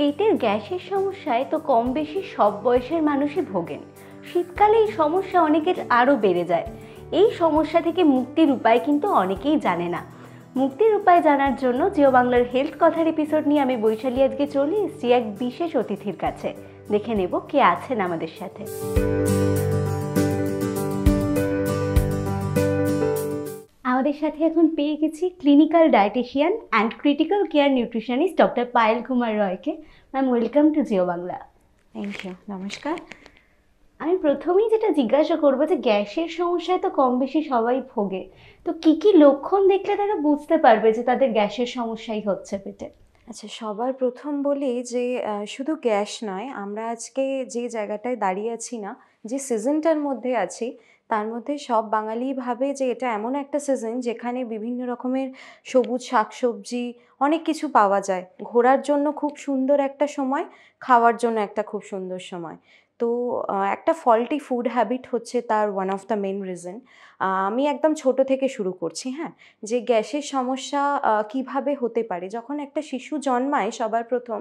পেটের গ্যাসের সমস্যায় তো কম বেশি সব বয়সের মানুষই ভোগেন। শীতকালে এই সমস্যা অনেকের আরও বেড়ে যায়। এই সমস্যা থেকে মুক্তির উপায় কিন্তু অনেকেই জানে না। মুক্তির উপায় জানার জন্য জিও বাংলার হেলথ কথার এপিসোড নিয়ে আমি বৈশালী আজকে চলে এসেছি এক বিশেষ অতিথির কাছে। দেখে নেব কে আছেন আমাদের সাথে। আমাদের সাথে এখন পেয়ে গেছি clinical dietitian and critical care nutritionist doctor Payel Kumar রয়কে। Ma'am, welcome to Jio Bangla. Thank you, নমস্কার। আমি প্রথমেই যেটা জিজ্ঞাসা করবো যে গ্যাসের সমস্যায় তো কম বেশি সবাই ভোগে, তো কি কি লক্ষণ দেখলে তারা বুঝতে পারবে যে তাদের গ্যাসের সমস্যাই হচ্ছে পেটে? আচ্ছা, সবার প্রথম বলি যে শুধু গ্যাস নয়, আমরা আজকে যে জায়গাটায় দাঁড়িয়ে আছি না, যে সিজনটার মধ্যে আছি, তার মধ্যে সব বাঙালি ভাবে যে এটা এমন একটা সিজন যেখানে বিভিন্ন রকমের সবুজ শাকসবজি অনেক কিছু পাওয়া যায়। ঘোরার জন্য খুব সুন্দর একটা সময়, খাওয়ার জন্য একটা খুব সুন্দর সময়। তো একটা ফল্টি ফুড হ্যাবিট হচ্ছে তার one of the main reason. আমি একদম ছোট থেকে শুরু করছি। হ্যাঁ, যে গ্যাসের সমস্যা কিভাবে হতে পারে। যখন একটা শিশু জন্মায় সবার প্রথম,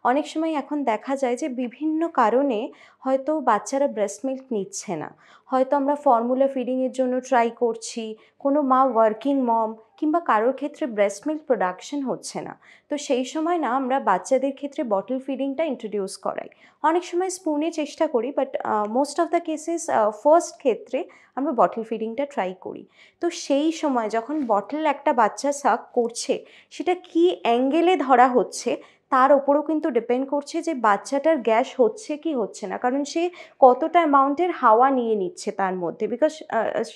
অনেক সময় এখন দেখা যায় যে বিভিন্ন কারণে হয়তো বাচ্চারা ব্রেস্ট মিল্ক নিচ্ছে না, হয়তো আমরা ফর্মুলা ফিডিংয়ের জন্য ট্রাই করছি, কোনো মা ওয়ার্কিং মম কিংবা কারোর ক্ষেত্রে ব্রেস্ট মিল্ক প্রোডাকশন হচ্ছে না। তো সেই সময় না আমরা বাচ্চাদের ক্ষেত্রে বটল ফিডিংটা ইন্ট্রোডিউস করাই। অনেক সময় স্পুনে চেষ্টা করি, but most of the cases first ক্ষেত্রে আমরা বটল ফিডিংটা ট্রাই করি। তো সেই সময় যখন বটল একটা বাচ্চা সাক করছে, সেটা কি অ্যাঙ্গেলে ধরা হচ্ছে তার ওপরও কিন্তু ডিপেন্ড করছে যে বাচ্চাটার গ্যাস হচ্ছে কি হচ্ছে না, কারণ সে কতটা অ্যামাউন্টের হাওয়া নিয়ে নিচ্ছে তার মধ্যে, বিকজ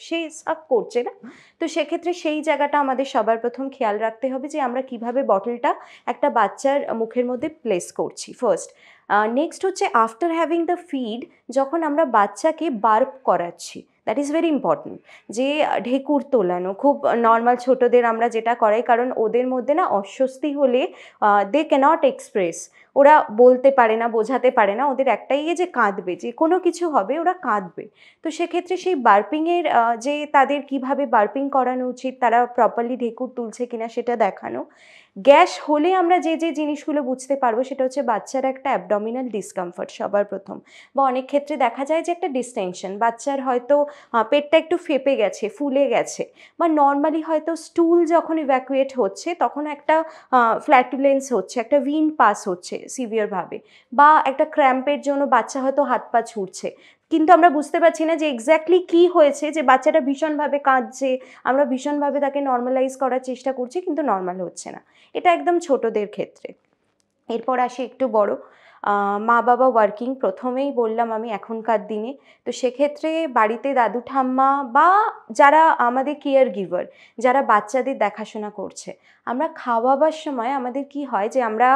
সে সাক করছে না। তো সেক্ষেত্রে সেই জায়গাটা আমাদের সবার প্রথম খেয়াল রাখতে হবে যে আমরা কিভাবে বটলটা একটা বাচ্চার মুখের মধ্যে প্লেস করছি ফার্স্ট। নেক্সট হচ্ছে আফটার হ্যাভিং দ্য ফিড, যখন আমরা বাচ্চাকে বার্প করাচ্ছি, দ্যাট ইজ ভেরি ইম্পর্টেন্ট। যে ঢেকুর তোলানো খুব নর্মাল, ছোটোদের আমরা যেটা করাই, কারণ ওদের মধ্যে না অস্বস্তি হলে দে ক্যানট এক্সপ্রেস, ওরা বলতে পারে না, বোঝাতে পারে না, ওদের একটাই যে কাঁদবে, যে কোনো কিছু হবে ওরা কাঁদবে। তো সেক্ষেত্রে সেই বার্পিংয়ের যে তাদের কিভাবে বার্পিং করানো উচিত, তারা প্রপারলি ঢেকুর তুলছে কিনা সেটা দেখানো। গ্যাস হলে আমরা যে যে জিনিসগুলো বুঝতে পারবো সেটা হচ্ছে বাচ্চার একটা অ্যাবডোমিনাল ডিসকমফর্ট সবার প্রথম, বা অনেক ক্ষেত্রে দেখা যায় যে একটা ডিসটেনশন, বাচ্চার হয়তো পেটটা একটু ফেপে গেছে, ফুলে গেছে, বা নর্মালি হয়তো স্টুল যখন ইভ্যাকুয়েট হচ্ছে তখন একটা ফ্ল্যাটুলেন্স হচ্ছে, একটা উইন্ড পাস হচ্ছে সিভিয়ারভাবে, বা একটা ক্র্যাম্পের জন্য বাচ্চা হয়তো হাত পা ছুটছে, কিন্তু আমরা বুঝতে পারছি না যে এক্স্যাক্টলি কী হয়েছে, যে বাচ্চাটা ভীষণভাবে কাঁদছে, আমরা ভীষণভাবে তাকে নর্মালাইজ করার চেষ্টা করছি কিন্তু নর্মাল হচ্ছে না। এটা একদম ছোটদের ক্ষেত্রে। এরপর আসি একটু বড়, মা বাবা ওয়ার্কিং, প্রথমেই বললাম আমি এখনকার দিনে। তো সেক্ষেত্রে বাড়িতে দাদু ঠাম্মা বা যারা আমাদের কেয়ার গিভার, যারা বাচ্চাদের দেখাশোনা করছে, আমরা খাওয়াবার সময় আমাদের কি হয় যে আমরা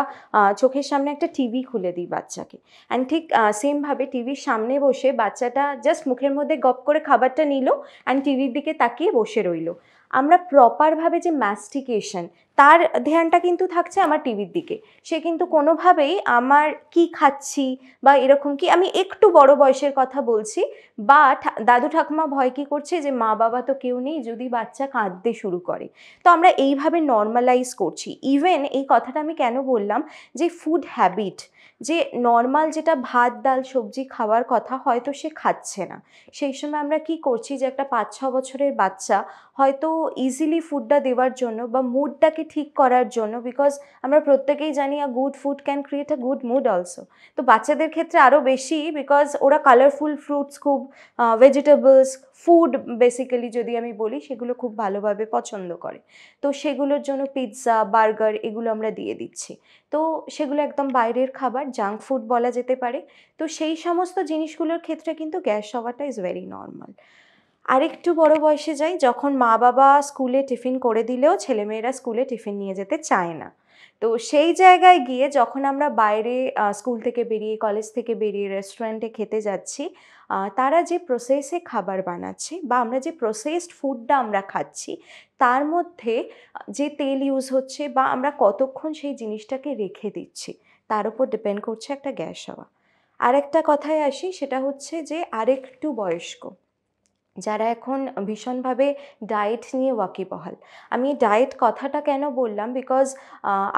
চোখের সামনে একটা টিভি খুলে দিই বাচ্চাকে, অ্যান্ড ঠিক সেমভাবে টিভির সামনে বসে বাচ্চাটা জাস্ট মুখের মধ্যে গপ করে খাবারটা নিল অ্যান্ড টিভির দিকে তাকিয়ে বসে রইল। আমরা প্রপারভাবে যে ম্যাস্টিকেশন, তার ধ্যানটা কিন্তু থাকছে আমার টিভির দিকে, সে কিন্তু কোনোভাবেই আমার কি খাচ্ছি বা এরকম কি, আমি একটু বড় বয়সের কথা বলছি, বা দাদু ঠাকুমা ভয় কী করছে যে মা বাবা তো কেউ নেই, যদি বাচ্চা কাঁদতে শুরু করে। তো আমরা এইভাবে নর্মালাইজ করছি। ইভেন এই কথাটা আমি কেন বললাম, যে ফুড হ্যাবিট, যে নর্মাল যেটা ভাত ডাল সবজি খাওয়ার কথা হয়তো সে খাচ্ছে না, সেই সময় আমরা কি করছি যে একটা 5-6 বছরের বাচ্চা হয়তো ইজিলি ফুডটা দেওয়ার জন্য বা মুডটাকে ঠিক করার জন্য, বিকজ আমরা প্রত্যেকেই জানি a good food can create a good mood also. তো বাচ্চাদের ক্ষেত্রে আরও বেশি, বিকজ ওরা কালারফুল ফ্রুটস খুব, ভেজিটেবলস, ফুড বেসিক্যালি যদি আমি বলি, সেগুলো খুব ভালোভাবে পছন্দ করে। তো সেগুলোর জন্য পিৎজা, বার্গার এগুলো আমরা দিয়ে দিচ্ছি। তো সেগুলো একদম বাইরের খাবার, জাঙ্ক ফুড বলা যেতে পারে। তো সেই সমস্ত জিনিসগুলোর ক্ষেত্রে কিন্তু গ্যাস হওয়াটা ইজ ভেরি নর্মাল। আরেকটু বড় বয়সে যাই, যখন মা বাবা স্কুলে টিফিন করে দিলেও ছেলেমেয়েরা স্কুলে টিফিন নিয়ে যেতে চায় না। তো সেই জায়গায় গিয়ে যখন আমরা বাইরে স্কুল থেকে বেরিয়ে, কলেজ থেকে বেরিয়ে রেস্টুরেন্টে খেতে যাচ্ছি, তারা যে প্রসেসে খাবার বানাচ্ছে বা আমরা যে প্রসেসড ফুডটা আমরা খাচ্ছি, তার মধ্যে যে তেল ইউজ হচ্ছে বা আমরা কতক্ষণ সেই জিনিসটাকে রেখে দিচ্ছি, তার উপর ডিপেন্ড করছে একটা গ্যাস হওয়া। আরেকটা কথায় আসি, সেটা হচ্ছে যে আরেকটু বয়স্ক, যারা এখন ভীষণভাবে ডায়েট নিয়ে ওয়াকিবহাল। আমি ডায়েট কথাটা কেন বললাম, বিকজ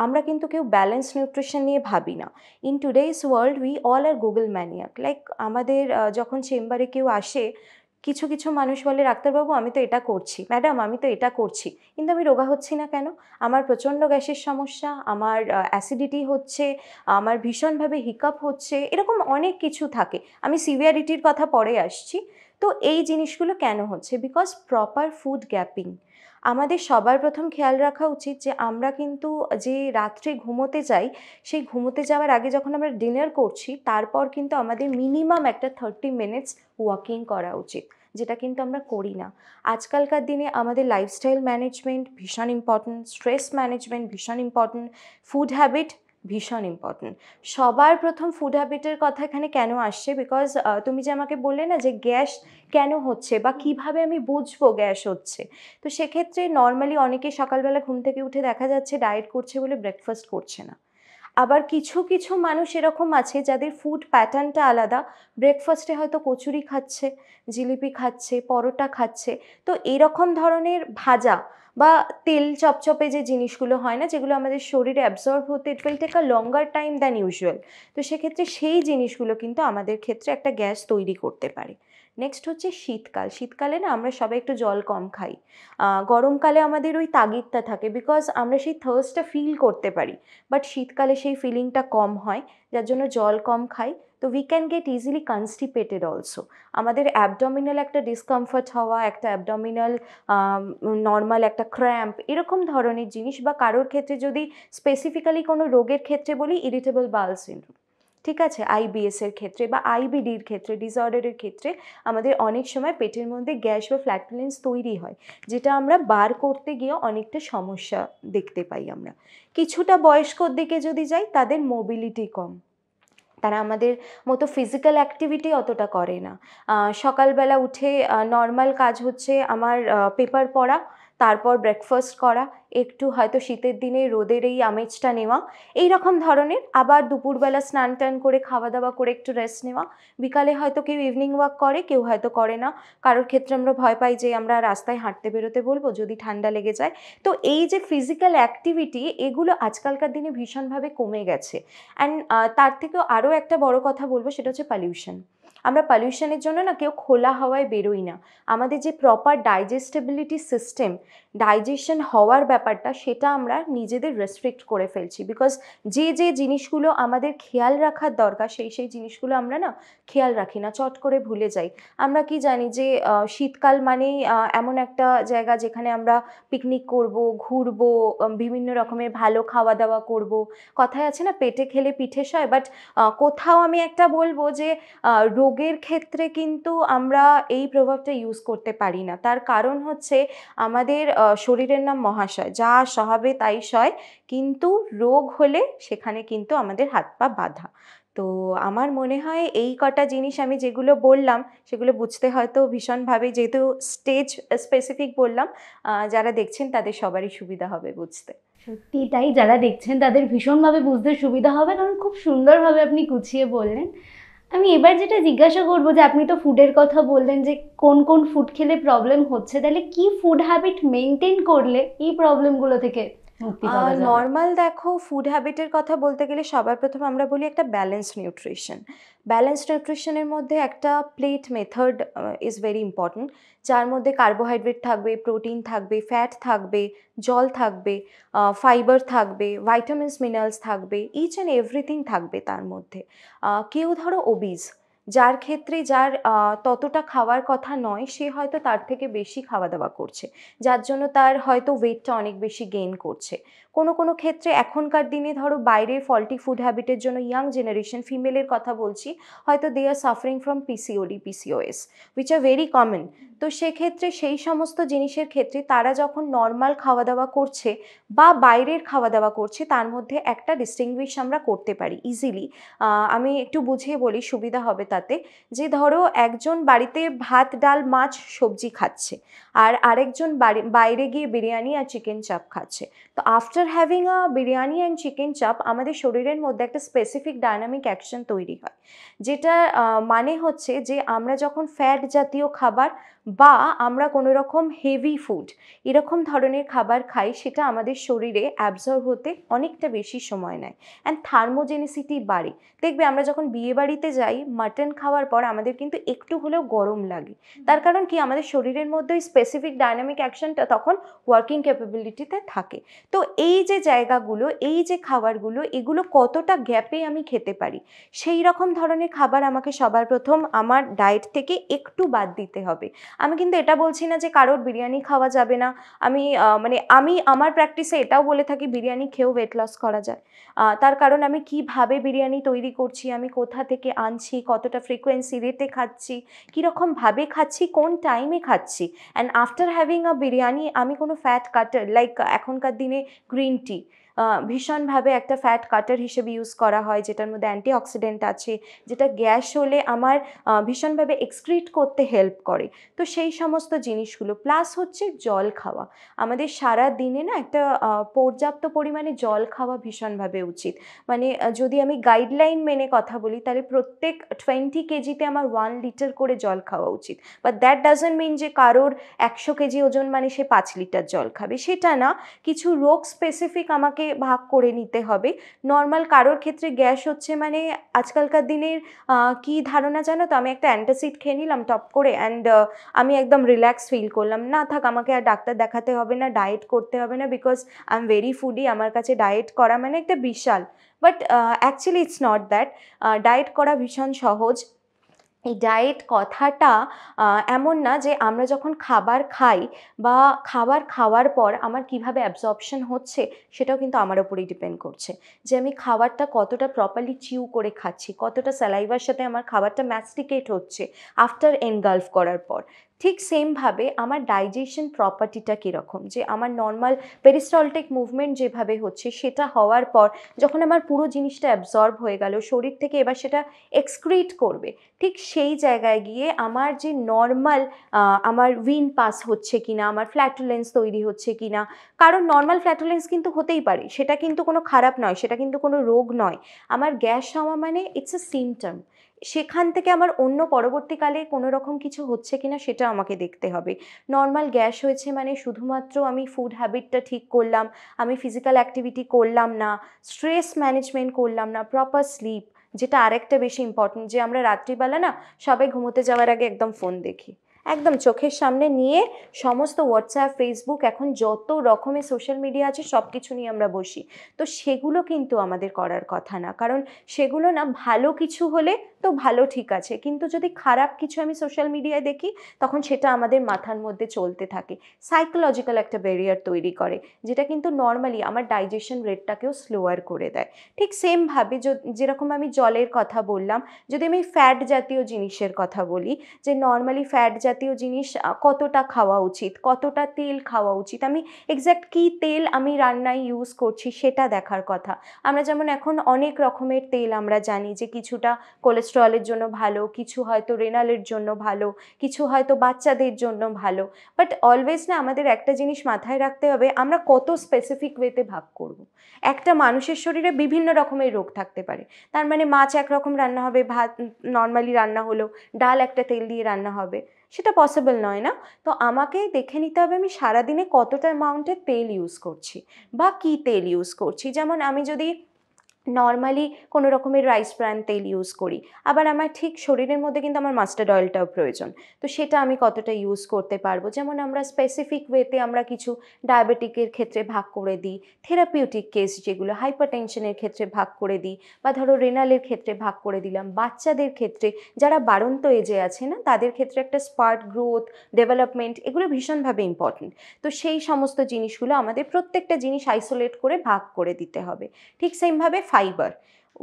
আমরা কিন্তু কেউ ব্যালেন্স নিউট্রিশন নিয়ে ভাবি না। In today's world we all are Google maniac. Like আমাদের যখন চেম্বারে কেউ আসে, কিছু কিছু মানুষ বলে ডাক্তারবাবু আমি তো এটা করছি, ম্যাডাম আমি তো এটা করছি, কিন্তু আমি রোগা হচ্ছি না কেন? আমার প্রচণ্ড গ্যাসের সমস্যা, আমার অ্যাসিডিটি হচ্ছে, আমার ভীষণভাবে হিকাপ হচ্ছে, এরকম অনেক কিছু থাকে। আমি সিভিয়ারিটির কথা পরে আসছি। তো এই জিনিসগুলো কেন হচ্ছে? Because proper food gapping. আমাদের সবার প্রথম খেয়াল রাখা উচিত যে আমরা কিন্তু যে রাত্রে ঘুমোতে যাই, সেই ঘুমোতে যাওয়ার আগে যখন আমরা ডিনার করছি, তারপর কিন্তু আমাদের মিনিমাম একটা 30 মিনিটস ওয়াকিং করা উচিত, যেটা কিন্তু আমরা করি না। আজকালকার দিনে আমাদের লাইফস্টাইল ম্যানেজমেন্ট ভীষণ ইম্পর্ট্যান্ট, স্ট্রেস ম্যানেজমেন্ট ভীষণ ইম্পর্ট্যান্ট, ফুড হ্যাবিট ভীষণ ইম্পর্ট্যান্ট। সবার প্রথম ফুড হ্যাবিটের কথা এখানে কেন আসছে? বিকজ তুমি যে আমাকে বললে না যে গ্যাস কেন হচ্ছে বা কিভাবে আমি বুঝবো গ্যাস হচ্ছে, তো সেক্ষেত্রে নর্মালি অনেকে সকালবেলা ঘুম থেকে উঠে দেখা যাচ্ছে ডায়েট করছে বলে ব্রেকফাস্ট করছে না। আবার কিছু কিছু মানুষ এরকম আছে যাদের ফুড প্যাটার্নটা আলাদা, ব্রেকফাস্টে হয়তো কচুরি খাচ্ছে, জিলিপি খাচ্ছে, পরোটা খাচ্ছে। তো এরকম ধরনের ভাজা বা তেল চপচপে যে জিনিসগুলো হয় না, যেগুলো আমাদের শরীরে অ্যাবজর্ব হতে it will take a longer time than usual, তো সেক্ষেত্রে সেই জিনিসগুলো কিন্তু আমাদের ক্ষেত্রে একটা গ্যাস তৈরি করতে পারে। নেক্সট হচ্ছে শীতকাল। শীতকালে না আমরা সবাই একটু জল কম খাই। গরমকালে আমাদের ওই তাগিদটা থাকে, বিকজ আমরা সেই থার্স্টটা ফিল করতে পারি, বাট শীতকালে সেই ফিলিংটা কম হয়, যার জন্য জল কম খাই। তো we can get easily constipated also. আমাদের অ্যাবডোমিনাল একটা ডিসকমফর্ট হওয়া, একটা অ্যাবডোমিনাল নর্মাল একটা ক্র্যাম্প, এরকম ধরনের জিনিস, বা কারোর ক্ষেত্রে যদি স্পেসিফিক্যালি কোনো রোগের ক্ষেত্রে বলি, ইরিটেবল বাউল সিনড্রোম, ঠিক আছে, আইবিএসের ক্ষেত্রে বা আইবিডির ক্ষেত্রে, ডিসঅর্ডারের ক্ষেত্রে আমাদের অনেক সময় পেটের মধ্যে গ্যাস বা ফ্ল্যাটুলেন্স তৈরি হয়, যেটা আমরা বার করতে গিয়ে অনেকটা সমস্যা দেখতে পাই আমরা। কিছুটা বয়স্কর দিকে যদি যাই, তাদের মোবিলিটি কম, তারা আমাদের মতো ফিজিক্যাল অ্যাক্টিভিটি অতটা করে না। সকালবেলা উঠে নর্মাল কাজ হচ্ছে আমার পেপার পড়া, তারপর ব্রেকফাস্ট করা, একটু হয়তো শীতের দিনে রোদের এই আমেজটা নেওয়া, এই রকম ধরনের। আবার দুপুরবেলা স্নান টান করে খাওয়া দাওয়া করে একটু রেস্ট নেওয়া। বিকালে হয়তো কেউ ইভিনিং ওয়াক করে, কেউ হয়তো করে না। কারোর ক্ষেত্রে আমরা ভয় পাই যে আমরা রাস্তায় হাঁটতে বেরোতে বলবো, যদি ঠান্ডা লেগে যায়। তো এই যে ফিজিক্যাল অ্যাক্টিভিটি, এগুলো আজকালকার দিনে ভীষণভাবে কমে গেছে। অ্যান্ড তার থেকেও আরও একটা বড় কথা বলবো, সেটা হচ্ছে পলিউশন। আমরা পলিউশনের জন্য না কেউ খোলা হাওয়ায় বেরোই না। আমাদের যে প্রপার ডাইজেস্টেবিলিটি সিস্টেম, ডাইজেশন হওয়ার ব্যাপারটা, সেটা আমরা নিজেদের রেস্ট্রিক্ট করে ফেলছি। বিকজ যে যে জিনিসগুলো আমাদের খেয়াল রাখার দরকার, সেই সেই জিনিসগুলো আমরা না খেয়াল রাখি না, চট করে ভুলে যাই। আমরা কি জানি যে শীতকাল মানেই এমন একটা জায়গা যেখানে আমরা পিকনিক করব, ঘুরবো, বিভিন্ন রকমের ভালো খাওয়া দাওয়া করব। কথায় আছে না, পেটে খেলে পিঠে সয়, বাট কোথাও আমি একটা বলবো যে রোগের ক্ষেত্রে কিন্তু আমরা এই প্রভাবটা ইউজ করতে পারি না। তার কারণ হচ্ছে আমাদের শরীরের নাম মহাশয়, যা সহাবে তাই সয়, কিন্তু রোগ হলে সেখানে কিন্তু আমাদের হাত পা বাঁধা। তো আমার মনে হয় এই কটা জিনিস আমি যেগুলো বললাম, সেগুলো বুঝতে হয়তো ভীষণভাবে, যেহেতু স্টেজ স্পেসিফিক বললাম, যারা দেখছেন তাদের সবারই সুবিধা হবে বুঝতে। সত্যি তাই, যারা দেখছেন তাদের ভীষণভাবে বুঝতে সুবিধা হবে, কারণ খুব সুন্দরভাবে আপনি গুছিয়ে বললেন। আমি এবার যেটা জিজ্ঞাসা করবো, যে আপনি তো ফুডের কথা বললেন যে কোন কোন ফুড খেলে প্রবলেম হচ্ছে, তাহলে কি ফুড হ্যাবিট মেনটেন করলে এই প্রবলেমগুলো থেকে মুক্তি পাওয়া যাবে? নর্মাল দেখো, ফুড হ্যাবিটের কথা বলতে গেলে সবার প্রথম আমরা বলি একটা ব্যালেন্স নিউট্রিশন। ব্যালেন্স নিউট্রিশনের মধ্যে একটা plate method is very important, যার মধ্যে কার্বোহাইড্রেট থাকবে, প্রোটিন থাকবে, ফ্যাট থাকবে, জল থাকবে, ফাইবার থাকবে, ভাইটামিনস মিনারেলস থাকবে, ইচ অ্যান্ড এভরিথিং থাকবে তার মধ্যে। কেউ ধরো ওবিজ, যার ক্ষেত্রে যার ততটা খাওয়ার কথা নয়, সে হয়তো তার থেকে বেশি খাওয়া দাওয়া করছে, যার জন্য তার হয়তো ওয়েটটা অনেক বেশি গেইন করছে। কোনো কোনো ক্ষেত্রে এখনকার দিনে ধরো বাইরে ফল্টি ফুড হ্যাবিটের জন্য ইয়াং জেনারেশন, ফিমেলের কথা বলছি, হয়তো they are suffering from PCOD, PCOS, which are very common. তো সেক্ষেত্রে সেই সমস্ত জিনিসের ক্ষেত্রে তারা যখন নর্মাল খাওয়া দাওয়া করছে বা বাইরের খাওয়া দাওয়া করছে, তার মধ্যে একটা ডিস্টিংগুইশ আমরা করতে পারি ইজিলি। আমি একটু বুঝিয়ে বলি, সুবিধা হবে তাতে। যে ধরো একজন বাড়িতে ভাত ডাল মাছ সবজি খাচ্ছে, আর আরেকজন বাইরে গিয়ে বিরিয়ানি আর চিকেন চাপ খাচ্ছে। তো after having a biryani and chicken চাপ, আমাদের শরীরের মধ্যে একটা স্পেসিফিক ডায়নামিক অ্যাকশন তৈরি হয়, যেটা মানে হচ্ছে যে আমরা যখন ফ্যাট জাতীয় খাবার বা আমরা কোনো রকম হেভি ফুড এরকম ধরনের খাবার খাই, সেটা আমাদের শরীরে অ্যাবজর্ব হতে অনেকটা বেশি সময় নেয় অ্যান্ড থার্মোজেনিসিটি বাড়ে। দেখবে আমরা যখন বিয়েবাড়িতে যাই মাটন খাওয়ার পর আমাদের কিন্তু একটু হলেও গরম লাগে, তার কারণ কি আমাদের শরীরের মধ্যে ওই স্পেসিফিক ডাইনামিক অ্যাকশনটা তখন ওয়ার্কিং ক্যাপাবিলিটিতে থাকে। তো এই যে জায়গাগুলো, এই যে খাবারগুলো, এগুলো কতটা গ্যাপে আমি খেতে পারি, সেই রকম ধরনের খাবার আমাকে সবার প্রথম আমার ডায়েট থেকে একটু বাদ দিতে হবে। আমি কিন্তু এটা বলছি না যে কারোর বিরিয়ানি খাওয়া যাবে না। আমি আমার প্র্যাকটিসে এটাও বলে থাকি বিরিয়ানি খেয়েও ওয়েট লস করা যায়। তার কারণ আমি কিভাবে বিরিয়ানি তৈরি করছি, আমি কোথা থেকে আনছি, কতটা ফ্রিকোয়েন্সি রেটে খাচ্ছি, কীরকমভাবে খাচ্ছি, কোন টাইমে খাচ্ছি। And after having a biryani আমি কোনো ফ্যাট কাটার লাইক এখনকার দিনে গ্রিন টি ভীষণভাবে একটা ফ্যাট কাটার হিসেবে ইউজ করা হয়, যেটার মধ্যে অ্যান্টিঅক্সিডেন্ট আছে, যেটা গ্যাস হলে আমার ভীষণভাবে এক্সক্রিট করতে হেল্প করে। তো সেই সমস্ত জিনিসগুলো প্লাস হচ্ছে জল খাওয়া। আমাদের সারা দিনে না একটা পর্যাপ্ত পরিমাণে জল খাওয়া ভীষণভাবে উচিত। মানে যদি আমি গাইডলাইন মেনে কথা বলি তাহলে প্রত্যেক 20 কেজিতে আমার 1 লিটার করে জল খাওয়া উচিত। বাট দ্যাট ডাজন্ট মিন যে কারোর 100 কেজি ওজন মানে সে 5 লিটার জল খাবে, সেটা না। কিছু রোগ স্পেসিফিক আমাকে ভাগ করে নিতে হবে। নর্মাল কারোর ক্ষেত্রে গ্যাস হচ্ছে মানে আজকালকার দিনের কি ধারণা জানো তো, আমি একটা অ্যান্টাসিড খেয়ে নিলাম টপ করে অ্যান্ড আমি একদম রিল্যাক্স ফিল করলাম, না থাক আমাকে আর ডাক্তার দেখাতে হবে না, ডায়েট করতে হবে না, because I am very foodie, আমার কাছে ডায়েট করা মানে একটা বিশাল। But actually it's not that. Diet করা ভীষণ সহজ। এই ডায়েট কথাটা এমন না যে আমরা যখন খাবার খাই বা খাবার খাওয়ার পর আমার কিভাবে অ্যাবজর্পশন হচ্ছে সেটাও কিন্তু আমার ওপরেই ডিপেন্ড করছে, যে আমি খাবারটা কতটা প্রপারলি চিউ করে খাচ্ছি, কতটা স্যালাইভার সাথে আমার খাবারটা ম্যাস্টিকেট হচ্ছে আফটার এনগালফ করার পর। ঠিক সেমভাবে আমার ডাইজেশন প্রপার্টিটা কীরকম, যে আমার নর্মাল পেরিস্টলটিক মুভমেন্ট যেভাবে হচ্ছে সেটা হওয়ার পর যখন আমার পুরো জিনিসটা অ্যাবজর্ব হয়ে গেল শরীর থেকে, এবার সেটা এক্সক্রিট করবে, ঠিক সেই জায়গায় গিয়ে আমার যে নর্মাল আমার উইন পাস হচ্ছে কিনা, আমার ফ্ল্যাটুলেন্স তৈরি হচ্ছে কিনা। কারণ নর্মাল ফ্ল্যাটুলেন্স কিন্তু হতেই পারে, সেটা কিন্তু কোনো খারাপ নয়, সেটা কিন্তু কোনো রোগ নয়। আমার গ্যাস হওয়া মানে ইটস আ সিমটম। সেখান থেকে আমার অন্য পরবর্তীকালে কোনো রকম কিছু হচ্ছে কিনা সেটা আমাকে দেখতে হবে। নর্মাল গ্যাস হয়েছে মানে শুধুমাত্র আমি ফুড হ্যাবিটটা ঠিক করলাম, আমি ফিজিক্যাল অ্যাক্টিভিটি করলাম না, স্ট্রেস ম্যানেজমেন্ট করলাম না, প্রপার স্লিপ, যেটা আরেকটা বেশি ইম্পর্টেন্ট, যে আমরা রাত্রিবেলা না সবাই ঘুমোতে যাওয়ার আগে একদম ফোন দেখি, একদম চোখের সামনে নিয়ে সমস্ত হোয়াটসঅ্যাপ, ফেসবুক, এখন যত রকমের সোশ্যাল মিডিয়া আছে সব কিছু নিয়ে আমরা বসি। তো সেগুলো কিন্তু আমাদের করার কথা না, কারণ সেগুলো না ভালো কিছু হলে তো ভালো ঠিক আছে, কিন্তু যদি খারাপ কিছু আমি সোশ্যাল মিডিয়ায় দেখি তখন সেটা আমাদের মাথার মধ্যে চলতে থাকে, সাইকোলজিক্যাল একটা ব্যারিয়ার তৈরি করে, যেটা কিন্তু নর্মালি আমার ডাইজেশন রেটটাকেও স্লোয়ার করে দেয়। ঠিক সেমভাবে যেরকম আমি জলের কথা বললাম, যদি আমি ফ্যাট জাতীয় জিনিসের কথা বলি, যে নর্মালি ফ্যাট জাতীয় জিনিস কতটা খাওয়া উচিত, কতটা তেল খাওয়া উচিত, আমি এক্স্যাক্ট কী তেল আমি রান্নায় ইউজ করছি সেটা দেখার কথা। আমরা যেমন এখন অনেক রকমের তেল আমরা জানি যে কিছুটা কোলেস্টেরলের জন্য ভালো, কিছু হয়তো রেনালের জন্য ভালো, কিছু হয়তো বাচ্চাদের জন্য ভালো। বাট অলওয়েজ না আমাদের একটা জিনিস মাথায় রাখতে হবে, আমরা কত স্পেসিফিক ওয়েতে ভাগ করব। একটা মানুষের শরীরে বিভিন্ন রকমের রোগ থাকতে পারে, তার মানে মাছ একরকম রান্না হবে, ভাত নর্মালি রান্না হলো, ডাল একটা তেল দিয়ে রান্না হবে, সেটা পসিবল নয় না। তো আমাকে দেখে নিতে হবে আমি সারাদিনে কতটা অ্যামাউন্টের তেল ইউজ করছি বা কী তেল ইউজ করছি। যেমন আমি যদি নর্মালি কোনো রকমের রাইস ব্র্যান তেল ইউজ করি, আবার আমার ঠিক শরীরের মধ্যে কিন্তু আমার মাস্টার্ড অয়েলটাও প্রয়োজন, তো সেটা আমি কতটা ইউজ করতে পারবো। যেমন আমরা স্পেসিফিক ওয়েতে আমরা কিছু ডায়াবেটিকের ক্ষেত্রে ভাগ করে দিই, থেরাপিউটিক কেস যেগুলো হাইপারটেনশনের ক্ষেত্রে ভাগ করে দিই, বা ধরো রেনালের ক্ষেত্রে ভাগ করে দিলাম। বাচ্চাদের ক্ষেত্রে যারা বাড়ন্ত এজে আছে না, তাদের ক্ষেত্রে একটা স্পার্ট গ্রোথ, ডেভেলপমেন্ট, এগুলো ভীষণভাবে ইম্পর্টেন্ট। তো সেই সমস্ত জিনিসগুলো আমাদের প্রত্যেকটা জিনিস আইসোলেট করে ভাগ করে দিতে হবে। ঠিক সেমভাবে fibre,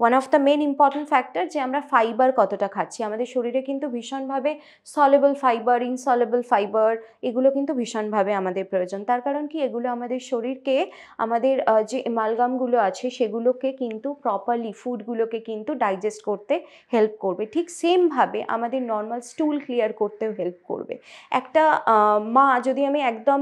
one of the main important factor, যে আমরা ফাইবার কতটা খাচ্ছি। আমাদের শরীরে কিন্তু ভীষণভাবে সলেবল ফাইবার, ইনসলেবল ফাইবার, এগুলো কিন্তু ভীষণভাবে আমাদের প্রয়োজন। তার কারণ কি, এগুলো আমাদের শরীরকে, আমাদের যে এমালগামগুলো আছে সেগুলোকে কিন্তু প্রপারলি, ফুডগুলোকে কিন্তু ডাইজেস্ট করতে হেল্প করবে। ঠিক সেমভাবে আমাদের নর্মাল স্টুল ক্লিয়ার করতেও হেল্প করবে। একটা মা, যদি আমি একদম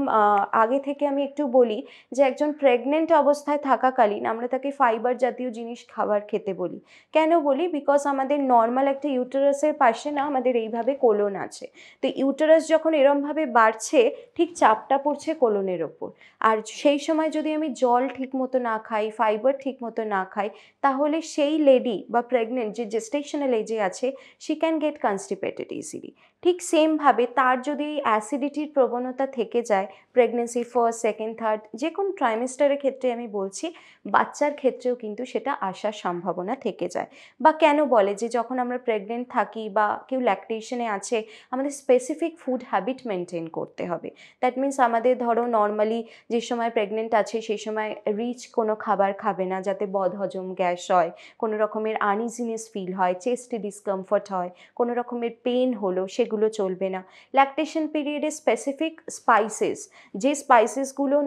আগে থেকে আমি একটু বলি, যে একজন প্রেগনেন্ট অবস্থায় থাকাকালীন আমরা তাকে ফাইবার জাতীয় জিনিস খাবার খেতে খেতে বলি। কেন বলি? বিকজ আমাদের নর্মাল একটা ইউটেরাসের পাশে না আমাদের এইভাবে কোলন আছে। তো ইউটেরাস যখন এরমভাবে বাড়ছে ঠিক চাপটা পড়ছে কোলনের ওপর। আর সেই সময় যদি আমি জল ঠিকমতো না খাই, ফাইবার ঠিকমতো না খাই, তাহলে সেই লেডি বা প্রেগনেন্ট যে জেস্টেশনাল এজে আছে she can get constipated easily. ঠিক সেমভাবে তার যদি অ্যাসিডিটির প্রবণতা থেকে যায় প্রেগনেন্সি ফার্স্ট, সেকেন্ড, থার্ড যে কোনো ট্রাইমেস্টারের ক্ষেত্রে আমি বলছি, বাচ্চার ক্ষেত্রেও কিন্তু সেটা আসার সম্ভাবনা থেকে যায়। বা কেন বলে যে যখন আমরা প্রেগনেন্ট থাকি বা কেউ ল্যাকটেশনে আছে, আমাদের স্পেসিফিক ফুড হ্যাবিট মেনটেন করতে হবে। দ্যাট মিনস আমাদের ধরো নর্মালি যে সময় প্রেগনেন্ট আছে সেই সময় রিচ কোনো খাবার খাবে না, যাতে বদহজম, গ্যাস হয়, কোনো রকমের আনইজিনেস ফিল হয়, চেস্টে ডিসকমফর্ট হয়, কোনো রকমের পেন হলো সেগুলো চলবে না। ল্যাকটেশন পিরিয়ডে স্পেসিফিক স্পাইসেস, যে স্পাইসেসগুলো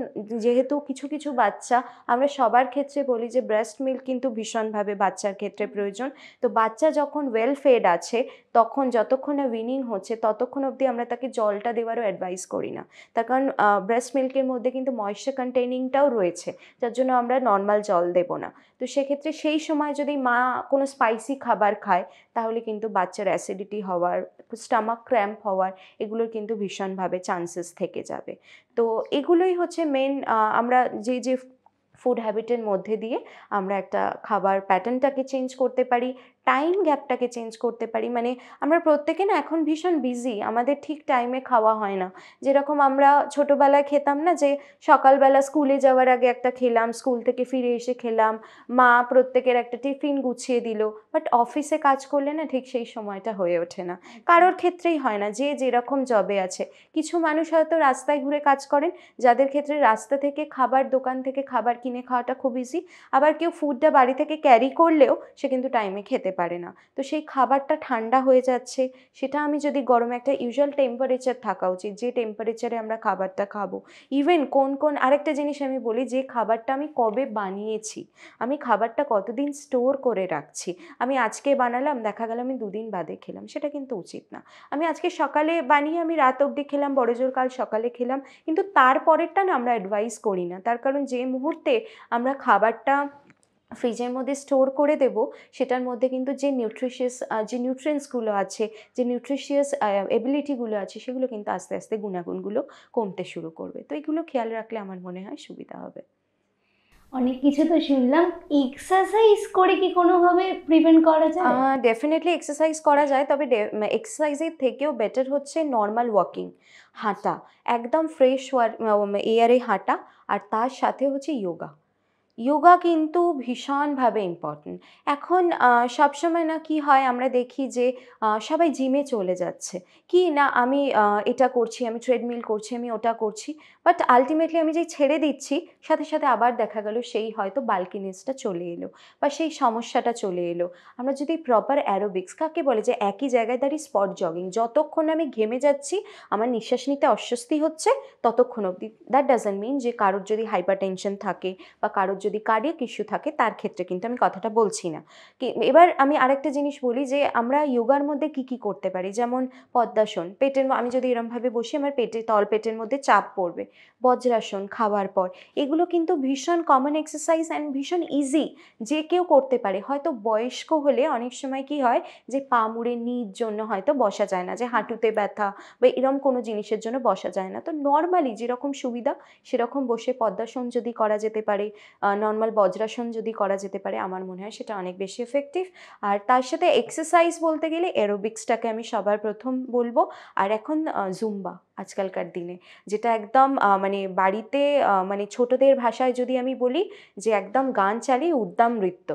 যেহেতু কিছু কিছু বাচ্চা, আমরা সবার ক্ষেত্রে বলি যে ব্রেস্ট মিল্ক কিন্তু ভীষণভাবে বাচ্চার ক্ষেত্রে প্রয়োজন। তো বাচ্চা যখন ওয়েল ফেড আছে তখন যতক্ষণ না উইনিং হচ্ছে ততক্ষণ অবধি আমরা তাকে জলটা দেওয়ারও অ্যাডভাইস করি না। তার কারণ ব্রেস্ট মিল্কের মধ্যে কিন্তু ময়েশ্চার কন্টেইনিংটাও রয়েছে, যার জন্য আমরা নর্মাল জল দেবো না। তো সেক্ষেত্রে সেই সময় যদি মা কোনো স্পাইসি খাবার খায় তাহলে কিন্তু বাচ্চার অ্যাসিডিটি হওয়ার, স্টামাক ক্র্যাম্প হওয়ার এগুলোর কিন্তু ভীষণভাবে চান্সেস থেকে যাবে। তো এগুলোই হচ্ছে মেন আমরা যে ফুড হ্যাবিটের মধ্যে দিয়ে আমরা একটা খাবার প্যাটার্নটাকে চেঞ্জ করতে পারি, টাইম গ্যাপটাকে চেঞ্জ করতে পারি। মানে আমরা প্রত্যেকে না এখন ভীষণ বিজি, আমাদের ঠিক টাইমে খাওয়া হয় না। যেরকম আমরা ছোটোবেলায় খেতাম না যে সকালবেলা স্কুলে যাওয়ার আগে একটা খেলাম, স্কুল থেকে ফিরে এসে খেলাম, মা প্রত্যেকের একটা টিফিন গুছিয়ে দিল, বাট অফিসে কাজ করলে না ঠিক সেই সময়টা হয়ে ওঠে না। কারোর ক্ষেত্রেই হয় না, যে যেরকম জবে আছে। কিছু মানুষ হয়তো রাস্তায় ঘুরে কাজ করেন, যাদের ক্ষেত্রে রাস্তা থেকে খাবার, দোকান থেকে খাবার কিনে খাওয়াটা খুব ইজি। আবার কেউ ফুডটা বাড়ি থেকে ক্যারি করলেও সে কিন্তু টাইমে খেতে পারে না। তো সেই খাবারটা ঠান্ডা হয়ে যাচ্ছে, সেটা আমি যদি গরমে, একটা ইউজুয়াল টেম্পারেচার থাকা উচিত যে টেম্পারেচারে আমরা খাবারটা খাবো। ইভেন কোন আরেকটা জিনিস আমি বলি, যে খাবারটা আমি কবে বানিয়েছি, আমি খাবারটা কতদিন স্টোর করে রাখছি। আমি আজকে বানালাম, দেখা গেল আমি দুদিন বাদে খেলাম, সেটা কিন্তু উচিত না। আমি আজকে সকালে বানিয়ে আমি রাত অবধি খেলাম, বড়জোর কাল সকালে খেলাম, কিন্তু তারপরেরটা না আমরা অ্যাডভাইস করি না। তার কারণ যে মুহূর্তে আমরা খাবারটা ফ্রিজের মধ্যে স্টোর করে দেব, সেটার মধ্যে কিন্তু যে যে নিউট্রিয়েন্টসগুলো আছে, যে নিউট্রিশিয়াস এবিলিটিগুলো আছে, সেগুলো কিন্তু আস্তে আস্তে গুণাগুণগুলো কমতে শুরু করবে। তো এগুলো খেয়াল রাখলে আমার মনে হয় সুবিধা হবে। অনেক কিছু তো শুনলাম, এক্সারসাইজ করে কি কোনোভাবে প্রিভেন্ট করা যায়? ডেফিনেটলি এক্সারসাইজ করা যায়, তবে এক্সারসাইজের থেকেও বেটার হচ্ছে নর্মাল ওয়াকিং, হাঁটা, একদম ফ্রেশ এয়ারে হাঁটা। আর তার সাথে হচ্ছে যোগা। যোগা কিন্তু ভীষণভাবে ইম্পর্ট্যান্ট। এখন সবসময় না কি হয়, আমরা দেখি যে সবাই জিমে চলে যাচ্ছে, কি না আমি এটা করছি, আমি ট্রেডমিল করছি, আমি ওটা করছি, বাট আলটিমেটলি আমি যেই ছেড়ে দিচ্ছি সাথে সাথে আবার দেখা গেল সেই হয়তো বাল্কিনেসটা চলে এলো বা সেই সমস্যাটা চলে এলো। আমরা যদি প্রপার অ্যারোবিক্স, কাকে বলে যে একই জায়গায় দাঁড়িয়ে স্পট জগিং, যতক্ষণ আমি ঘেমে যাচ্ছি, আমার নিঃশ্বাস নিতে অস্বস্তি হচ্ছে, ততক্ষণ অবধি। দ্যাট ডাজন্ট মিন যে কারোর যদি হাইপার টেনশন থাকে বা কারোর যদি কার্ডিয়াক ইস্যু থাকে তার ক্ষেত্রে কিন্তু আমি কথাটা বলছি না। এবার আমি আরেকটা জিনিস বলি যে আমরা যোগার মধ্যে কি কি করতে পারি, যেমন পদ্মাসন, আমি যদি এরমভাবে বসি আমার তলপেটের মধ্যে চাপ পড়বে, বজ্রাসন খাওয়ার পর, এগুলো কিন্তু ভীষণ কমন এক্সারসাইজ অ্যান্ড ভীষণ ইজি, যে কেউ করতে পারে। হয়তো বয়স্ক হলে অনেক সময় কি হয় যে পা মুড়ে নির জন্য হয়তো বসা যায় না, যে হাঁটুতে ব্যথা বা এরম কোনো জিনিসের জন্য বসা যায় না, তো নর্মালি যেরকম সুবিধা সেরকম বসে পদ্মাসন যদি করা যেতে পারে, নর্মাল বজ্রাসন যদি করা যেতে পারে, আমার মনে হয় সেটা অনেক বেশি এফেক্টিভ। আর তার সাথে এক্সারসাইজ বলতে গেলে অ্যারোবিক্সটাকে আমি সবার প্রথম বলবো। আর এখন জুম্বা আজকালকার দিনে, যেটা একদম মানে বাড়িতে মানে ছোটদের ভাষায় যদি আমি বলি যে একদম গান চালিয়ে উদ্দাম নৃত্য,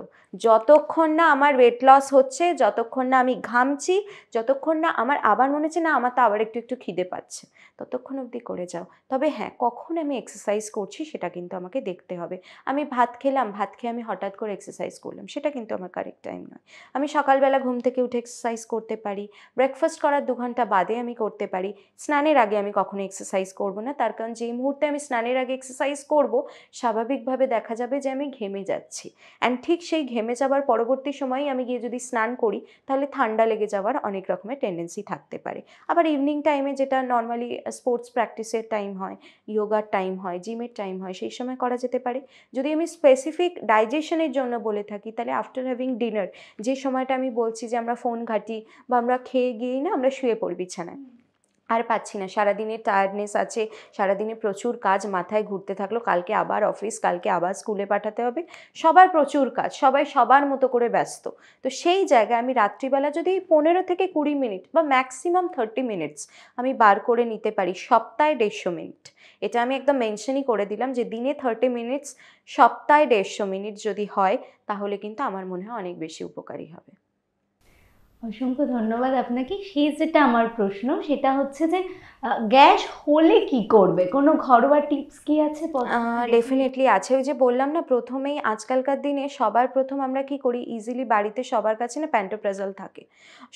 যতক্ষণ না আমার ওয়েট লস হচ্ছে, যতক্ষণ না আমি ঘামছি, যতক্ষণ না আমার আবার মনে হচ্ছে না আমার তো আবার একটু একটু খিদে পাচ্ছে, ততক্ষণ অবধি করে যাও। তবে হ্যাঁ, কখন আমি এক্সারসাইজ করছি সেটা কিন্তু আমাকে দেখতে হবে। আমি ভাত খেলাম, ভাত খেয়ে আমি হঠাৎ করে এক্সারসাইজ করলাম, সেটা কিন্তু আমার কারেক্ট টাইম নয়। আমি সকালবেলা ঘুম থেকে উঠে এক্সারসাইজ করতে পারি, ব্রেকফাস্ট করার 2 ঘন্টা বাদে আমি করতে পারি, স্নানের আগে আগে আমি কখনো এক্সারসাইজ করব না, তার কারণ যেই মুহূর্তে আমি স্নানের আগে এক্সারসাইজ করব স্বাভাবিকভাবে দেখা যাবে যে আমি ঘেমে যাচ্ছি, অ্যান্ড ঠিক সেই ঘেমে যাবার পরবর্তী সময়ে আমি গিয়ে যদি স্নান করি তাহলে ঠান্ডা লেগে যাওয়ার অনেক রকমের টেন্ডেন্সি থাকতে পারে। আবার ইভিনিং টাইমে যেটা নর্মালি স্পোর্টস প্র্যাকটিসের টাইম হয়, যোগার টাইম হয়, জিমের টাইম হয়, সেই সময় করা যেতে পারে। যদি আমি স্পেসিফিক ডাইজেশনের জন্য বলে থাকি তাহলে আফটার হ্যাভিং ডিনার, যে সময়টা আমি বলছি যে আমরা ফোন ঘাঁটি বা আমরা খেয়ে গিয়েই না আমরা শুয়ে পড়ি বিছানায়, আর পাচ্ছি না, সারাদিনের টায়ার্ডনেস আছে, সারাদিনে প্রচুর কাজ মাথায় ঘুরতে থাকলো, কালকে আবার অফিস, কালকে আবার স্কুলে পাঠাতে হবে, সবার প্রচুর কাজ, সবাই সবার মতো করে ব্যস্ত। তো সেই জায়গায় আমি রাত্রিবেলা যদি 15 থেকে 20 মিনিট বা ম্যাক্সিমাম 30 মিনিটস আমি বার করে নিতে পারি, সপ্তাহে 150 মিনিট, এটা আমি একদম মেনশনই করে দিলাম যে দিনে 30 মিনিটস, সপ্তাহে 150 মিনিট যদি হয় তাহলে কিন্তু আমার মনে হয় অনেক বেশি উপকারী হবে। অসংখ্য ধন্যবাদ আপনাকে। সেই যেটা আমার প্রশ্ন সেটা হচ্ছে যে গ্যাস হলে কি করবে, কোনো ঘরোয়া টিপস কি আছে? ডেফিনেটলি আছে। ওই যে বললাম না প্রথমেই, আজকালকার দিনে সবার প্রথম আমরা কি করি, ইজিলি বাড়িতে সবার কাছে না প্যান্টোপ্রাজল থাকে।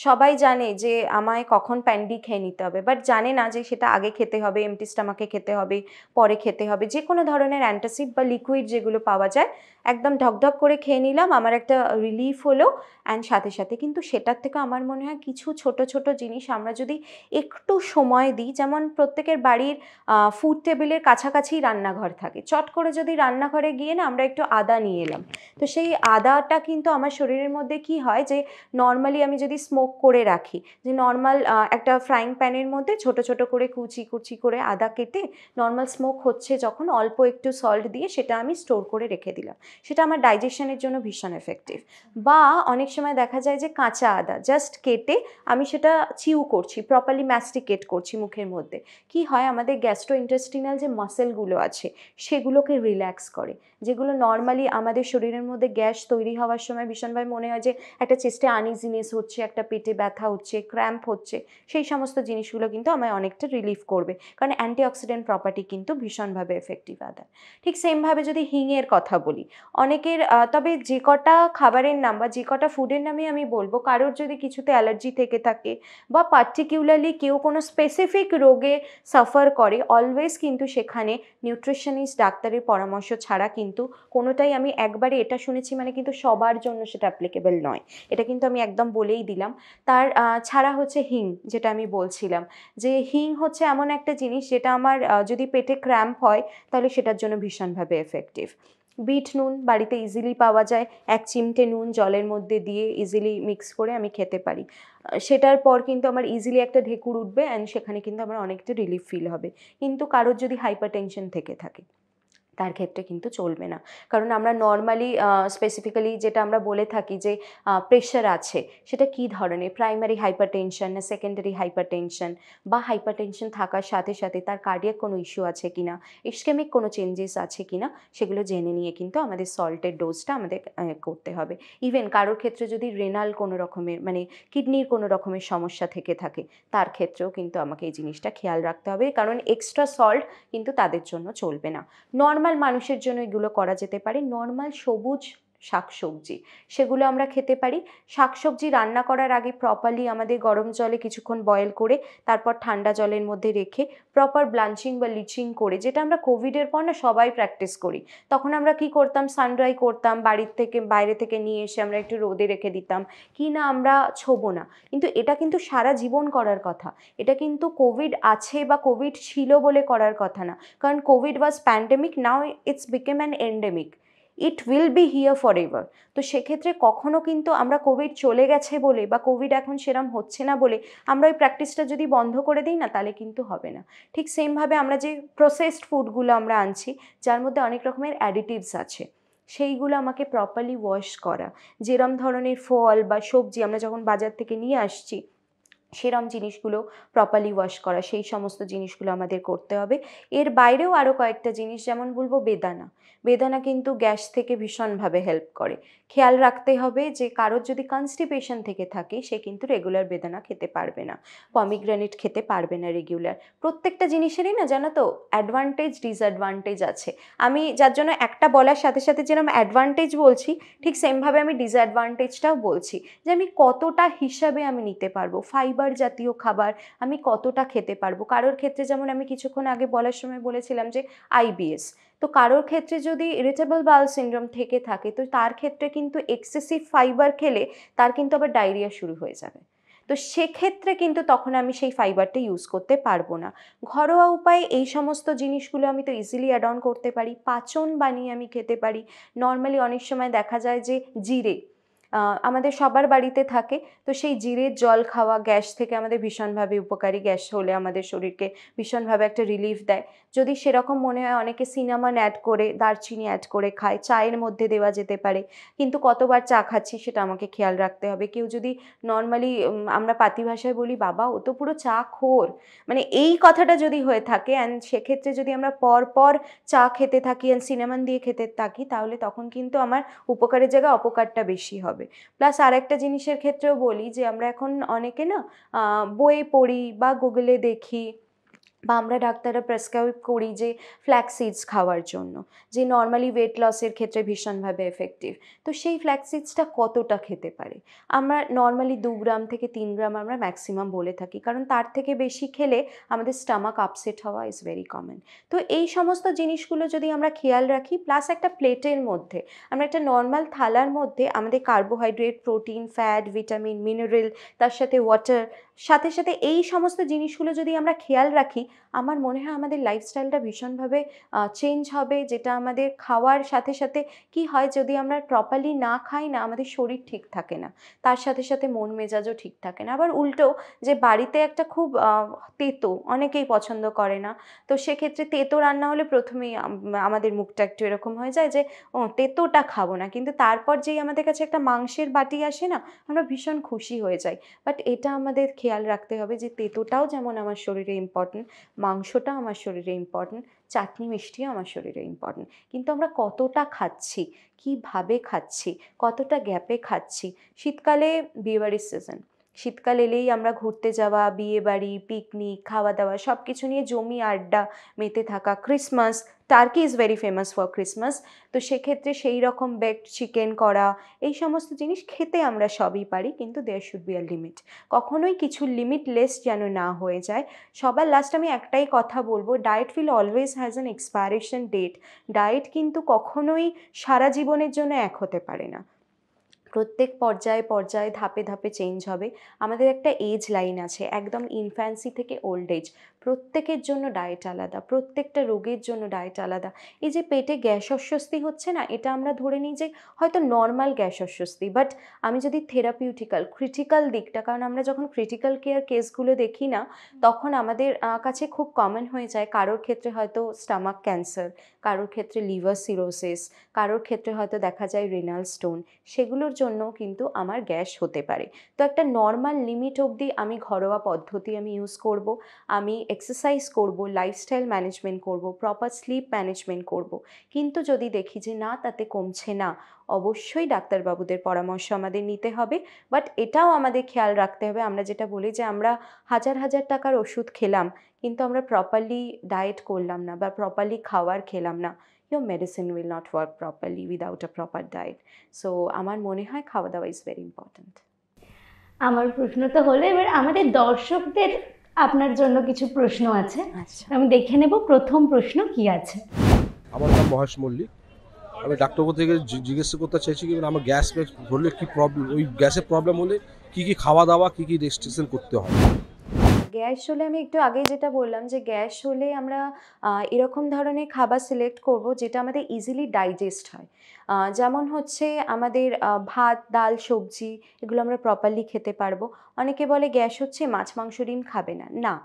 সবাই জানে যে আমায় কখন প্যান্ডি খেয়ে নিতে হবে, বাট জানে না যে সেটা আগে খেতে হবে, এমটি স্টমাকে খেতে হবে, পরে খেতে হবে। যে কোনো ধরনের অ্যান্টাসিড বা লিকুইড যেগুলো পাওয়া যায় একদম ঢকঢক করে খেয়ে নিলাম, আমার একটা রিলিফ হলো, অ্যান্ড সাথে সাথে কিন্তু সেটার থেকে আমার মনে হয় কিছু ছোট ছোট জিনিস আমরা যদি একটু সময় দিই, যেমন প্রত্যেকের বাড়ির ফুড টেবিলের কাছাকাছি রান্নাঘর থাকে, চট করে যদি রান্নাঘরে গিয়ে না আমরা একটু আদা নিয়ে এলাম, তো সেই আদাটা কিন্তু আমার শরীরের মধ্যে কি হয় যে নর্মালি আমি যদি স্মোক করে রাখি, যে নর্মাল একটা ফ্রাইং প্যানের মধ্যে ছোট ছোট করে কুচি কুচি করে আদা কেটে নর্মাল স্মোক হচ্ছে যখন, অল্প একটু সল্ট দিয়ে সেটা আমি স্টোর করে রেখে দিলাম, সেটা আমার ডাইজেশনের জন্য ভীষণ এফেক্টিভ। বা অনেক সময় দেখা যায় যে কাঁচা আদা জাস্ট কেটে আমি সেটা চিউ করছি, প্রপারলি ম্যাস্টিকেট করছি মুখের মধ্যে, কি হয় আমাদের গ্যাস্ট্রোইন্টেস্টিনাল যে মাসেলগুলো আছে সেগুলোকে রিল্যাক্স করে, যেগুলো নর্মালি আমাদের শরীরের মধ্যে গ্যাস তৈরি হওয়ার সময় ভীষণভাবে মনে হয় যে একটা চেস্টে আনইজিনেস হচ্ছে, একটা পেটে ব্যথা হচ্ছে, ক্র্যাম্প হচ্ছে, সেই সমস্ত জিনিসগুলো কিন্তু আমায় অনেকটা রিলিফ করবে, কারণ অ্যান্টিঅক্সিডেন্ট প্রপার্টি কিন্তু ভীষণভাবে এফেক্টিভ আদা। ঠিক সেমভাবে যদি হিংয়ের কথা বলি, অনেকের তবে যে কটা খাবারের নাম বা যে কটা ফুডের নামে আমি বলবো, কারোর যদি কিছুতে অ্যালার্জি থেকে থাকে বা পার্টিকুলারলি কেউ কোনো স্পেসিফিক রোগে সাফার করে, অলওয়েজ কিন্তু সেখানে নিউট্রিশনিস্ট ডাক্তারের পরামর্শ ছাড়া কিন্তু কোনোটাই, আমি একবারে এটা শুনেছি মানে কিন্তু সবার জন্য সেটা অ্যাপ্লিকেবল নয়, এটা কিন্তু আমি একদম বলেই দিলাম। তার ছাড়া হচ্ছে হিং, যেটা আমি বলছিলাম যে হিং হচ্ছে এমন একটা জিনিস যেটা আমার যদি পেটে ক্র্যাম্প হয় তাহলে সেটার জন্য ভীষণভাবে এফেক্টিভ। বিট নুন বাড়িতে ইজিলি পাওয়া যায়, 1 চিমটে নুন জলের মধ্যে দিয়ে ইজিলি মিক্স করে আমি খেতে পারি, সেটার পর কিন্তু আমার ইজিলি একটা ঢেকুর উঠবে, অ্যান্ড সেখানে কিন্তু আমার অনেকটা রিলিফ ফিল হবে। কিন্তু কারোর যদি হাইপার টেনশন থেকে থাকে তার ক্ষেত্রে কিন্তু চলবে না, কারণ আমরা নর্মালি স্পেসিফিক্যালি যেটা আমরা বলে থাকি যে প্রেশার আছে, সেটা কী ধরনের, প্রাইমারি হাইপার টেনশন না সেকেন্ডারি হাইপার টেনশন, বা হাইপার টেনশন থাকার সাথে সাথে তার কার্ডিয়াক কোনো ইস্যু আছে কিনা, ইসকেমিক কোনো চেঞ্জেস আছে কিনা, সেগুলো জেনে নিয়ে কিন্তু আমাদের সল্টের ডোজটা আমাদের করতে হবে। ইভেন কারোর ক্ষেত্রে যদি রেনাল কোনো রকমের মানে কিডনির কোনো রকমের সমস্যা থেকে থাকে তার ক্ষেত্রেও কিন্তু আমাকে এই জিনিসটা খেয়াল রাখতে হবে, কারণ এক্সট্রা সল্ট কিন্তু তাদের জন্য চলবে না। নর্মাল মানুষের জন্য এগুলো করা যেতে পারে, নর্মাল সবুজ শাকসবজি সেগুলো আমরা খেতে পারি। শাকসবজি রান্না করার আগে প্রপারলি আমাদের গরম জলে কিছুক্ষণ বয়েল করে তারপর ঠান্ডা জলের মধ্যে রেখে প্রপার ব্লাঞ্চিং বা লিচিং করে, যেটা আমরা কোভিডের পর না সবাই প্র্যাকটিস করি, তখন আমরা কি করতাম, সানড্রাই করতাম, বাড়ির থেকে বাইরে থেকে নিয়ে এসে আমরা একটু রোদে রেখে দিতাম, কি না আমরা ছোবো না, কিন্তু এটা কিন্তু সারা জীবন করার কথা, এটা কিন্তু কোভিড আছে বা কোভিড ছিল বলে করার কথা না, কারণ Covid was pandemic, now it's became an endemic, it will be here for ever. তো সেক্ষেত্রে কখনো কিন্তু আমরা কোভিড চলে গেছে বলে বা কোভিড এখন সেরম হচ্ছে না বলে আমরা ওই প্র্যাকটিসটা যদি বন্ধ করে দিই না তাহলে কিন্তু হবে না। ঠিক সেমভাবে আমরা যে প্রসেসড ফুডগুলো আমরা আনছি যার মধ্যে অনেক রকমের অ্যাডিটিভস আছে, সেইগুলো আমাকে প্রপারলি ওয়াশ করা, যেরম ধরনের ফল বা সবজি আমরা যখন বাজার থেকে নিয়ে আসছি সেরম জিনিসগুলো প্রপারলি ওয়াশ করা, সেই সমস্ত জিনিসগুলো আমাদের করতে হবে। এর বাইরেও আরও কয়েকটা জিনিস, যেমন বলবো বেদানা, বেদানা কিন্তু গ্যাস থেকে ভীষণভাবে হেল্প করে। খেয়াল রাখতে হবে যে কারোর যদি কনস্টিপেশন থেকে থাকে সে কিন্তু রেগুলার বেদানা খেতে পারবে না, পমিগ্রেনেট খেতে পারবে না রেগুলার। প্রত্যেকটা জিনিসেরই না জানো তো অ্যাডভান্টেজ ডিসঅ্যাডভান্টেজ আছে, আমি যার জন্য একটা বলার সাথে সাথে যেরকম অ্যাডভান্টেজ বলছি ঠিক সেমভাবে আমি ডিসঅ্যাডভান্টেজটাও বলছি, যে আমি কতটা হিসাবে আমি নিতে পারবো। ফাইবার ফাইবার জাতীয় খাবার আমি কতটা খেতে পারবো। কারোর ক্ষেত্রে যেমন আমি কিছুক্ষণ আগে বলার সময় বলেছিলাম যে আইবিএস, তো কারোর ক্ষেত্রে যদি ইরিটেবল বাউল সিনড্রোম থেকে থাকে তো তার ক্ষেত্রে কিন্তু এক্সেসিভ ফাইবার খেলে তার কিন্তু আবার ডায়রিয়া শুরু হয়ে যাবে। তো সেক্ষেত্রে কিন্তু তখন আমি সেই ফাইবারটা ইউজ করতে পারবো না। ঘরোয়া উপায়ে এই সমস্ত জিনিসগুলো আমি তো ইজিলি অ্যাড অন করতে পারি, পাচন বানিয়ে আমি খেতে পারি। নর্মালি অনেক সময় দেখা যায় যে জিরে আমাদের সবার বাড়িতে থাকে, তো সেই জিরের জল খাওয়া গ্যাস থেকে আমাদের ভীষণভাবে উপকারী, গ্যাস হলে আমাদের শরীরকে ভীষণভাবে একটা রিলিফ দেয়। যদি সেরকম মনে হয় অনেকে সিনামন অ্যাড করে, দারচিনি অ্যাড করে খায়, চায়ের মধ্যে দেওয়া যেতে পারে। কিন্তু কতবার চা খাচ্ছি সেটা আমাকে খেয়াল রাখতে হবে। কেউ যদি নর্মালি আমরা পাতি ভাষায় বলি বাবা ও তো পুরো চা খোর, মানে এই কথাটা যদি হয়ে থাকে অ্যান্ড সেক্ষেত্রে যদি আমরা পর পর চা খেতে থাকি অ্যান্ড সিনামন দিয়ে খেতে থাকি তাহলে তখন কিন্তু আমার উপকারের জায়গায় অপকারটা বেশি হবে। প্লাস আরেকটা জিনিসের ক্ষেত্রেও বলি যে আমরা এখন অনেকে না বইয়ে পড়ি বা গুগলে দেখি বা আমরা ডাক্তাররা প্রেসক্রাইব করি যে ফ্ল্যাক্স সিডস খাওয়ার জন্য, যে নর্মালি ওয়েট লসের ক্ষেত্রে ভীষণভাবে এফেক্টিভ। তো সেই ফ্ল্যাক্স সিডসটা কতটা খেতে পারে? আমরা নর্মালি 2 গ্রাম থেকে 3 গ্রাম আমরা ম্যাক্সিমাম বলে থাকি, কারণ তার থেকে বেশি খেলে আমাদের স্টামাক আপসেট হওয়া ইজ ভেরি কমন। তো এই সমস্ত জিনিসগুলো যদি আমরা খেয়াল রাখি, প্লাস একটা প্লেটের মধ্যে আমরা একটা নর্মাল থালার মধ্যে আমাদের carbohydrate, protein, fat, vitamin, mineral, তার সাথে ওয়াটার, সাথে সাথে এই সমস্ত জিনিসগুলো যদি আমরা খেয়াল রাখি আমার মনে হয় আমাদের লাইফস্টাইলটা ভীষণভাবে চেঞ্জ হবে। যেটা আমাদের খাওয়ার সাথে সাথে কি হয়, যদি আমরা প্রপারলি না খাই না আমাদের শরীর ঠিক থাকে না, তার সাথে সাথে মন মেজাজও ঠিক থাকে না। আবার উল্টো, যে বাড়িতে একটা খুব তেতো অনেকেই পছন্দ করে না, তো সেক্ষেত্রে তেতো রান্না হলে প্রথমেই আমাদের মুখটা একটু এরকম হয়ে যায় যে ও তেতোটা খাবো না, কিন্তু তারপর যেই আমাদের কাছে একটা মাংসের বাটি আসে না আমরা ভীষণ খুশি হয়ে যাই। বাট এটা আমাদের খেয়াল রাখতে হবে যে তেতোটাও যেমন আমার শরীরে ইম্পর্টেন্ট, মাংসটা আমার শরীরে ইম্পর্টেন্ট, চাটনি মিষ্টিও আমার শরীরে ইম্পর্টেন্ট, কিন্তু আমরা কতটা খাচ্ছি, কীভাবে খাচ্ছি, কতটা গ্যাপে খাচ্ছি। শীতকালে বিয়েবাড়ির সিজন, শীতকাল এলেই আমরা ঘুরতে যাওয়া, বিয়েবাড়ি, পিকনিক, খাওয়া দাওয়া সব কিছু নিয়ে জমি আড্ডা মেতে থাকা। Christmas, turkey is very famous for Christmas, তো সেক্ষেত্রে সেই রকম বেকড চিকেন করা, এই সমস্ত জিনিস খেতে আমরা সবই পারি, কিন্তু there should be a limit. কখনোই কিছু লিমিটলেস যেন না হয়ে যায়। সবার লাস্ট আমি একটাই কথা বলবো, diet will always has an expiration date. Diet কিন্তু কখনোই সারা জীবনের জন্য এক হতে পারে না, প্রত্যেক পর্যায়ে পর্যায়ে ধাপে ধাপে চেঞ্জ হবে। আমাদের একটা এজ লাইন আছে, একদম ইনফ্যান্সি থেকে ওল্ড এজ, প্রত্যেকের জন্য ডায়েট আলাদা, প্রত্যেকটা রোগের জন্য ডায়েট আলাদা। এই যে পেটে গ্যাস অস্বস্তি হচ্ছে না, এটা আমরা ধরে নিই যে হয়তো নর্মাল গ্যাস অস্বস্তি, বাট আমি যদি থেরাপিউটিক্যাল ক্রিটিক্যাল দিকটা, কারণ আমরা যখন ক্রিটিক্যাল কেয়ার কেসগুলো দেখি না তখন আমাদের কাছে খুব কমন হয়ে যায়, কারোর ক্ষেত্রে হয়তো স্টামাক ক্যান্সার, কারোর ক্ষেত্রে লিভার সিরোসিস, কারোর ক্ষেত্রে হয়তো দেখা যায় রেনাল স্টোন, সেগুলোর জন্য কিন্তু আমার গ্যাস হতে পারে। তো একটা নর্মাল লিমিট অবধি আমি ঘরোয়া পদ্ধতি আমি ইউজ করব, আমি এক্সারসাইজ করব, লাইফস্টাইল ম্যানেজমেন্ট করব, প্রপার স্লিপ ম্যানেজমেন্ট করব। কিন্তু যদি দেখি যে না তাতে কমছে না, অবশ্যই ডাক্তারবাবুদের পরামর্শ আমাদের নিতে হবে। বাট এটাও আমাদের খেয়াল রাখতে হবে, আমরা যেটা বলি যে আমরা হাজার হাজার টাকার ওষুধ খেলাম কিন্তু আমরা প্রপারলি ডায়েট করলাম না বা প্রপারলি খাবার খেলাম না, your medicine will not work properly without a proper diet. So আমার মনে হয় খাওয়া দাওয়া is very important. আমার প্রশ্ন তো হলো, এবার আমাদের দর্শকদের আপনার জন্য কিছু প্রশ্ন আছে, আচ্ছা, আমি দেখে নেব প্রথম প্রশ্ন কি আছে। আমার নাম মহেশ মল্লিক। আমি ডাক্তারবাবু থেকে জিজ্ঞেস করতে চাইছি কি আমার গ্যাস হলে কি প্রবলেম, ওই গ্যাসের প্রবলেম হলে কি কি খাওয়া দাওয়া কি কি রেস্ট্রিকশন করতে হয়? গ্যাস হলে আমি একটু আগেই যেটা বললাম যে গ্যাস হলে আমরা এরকম ধরনের খাবার সিলেক্ট করব যেটা আমাদের ইজিলি ডাইজেস্ট হয়। যেমন হচ্ছে আমাদের ভাত, ডাল, সবজি, এগুলো আমরা প্রপারলি খেতে পারবো। অনেকে বলে গ্যাস হচ্ছে মাছ, মাংস, ডিম খাবে না, না,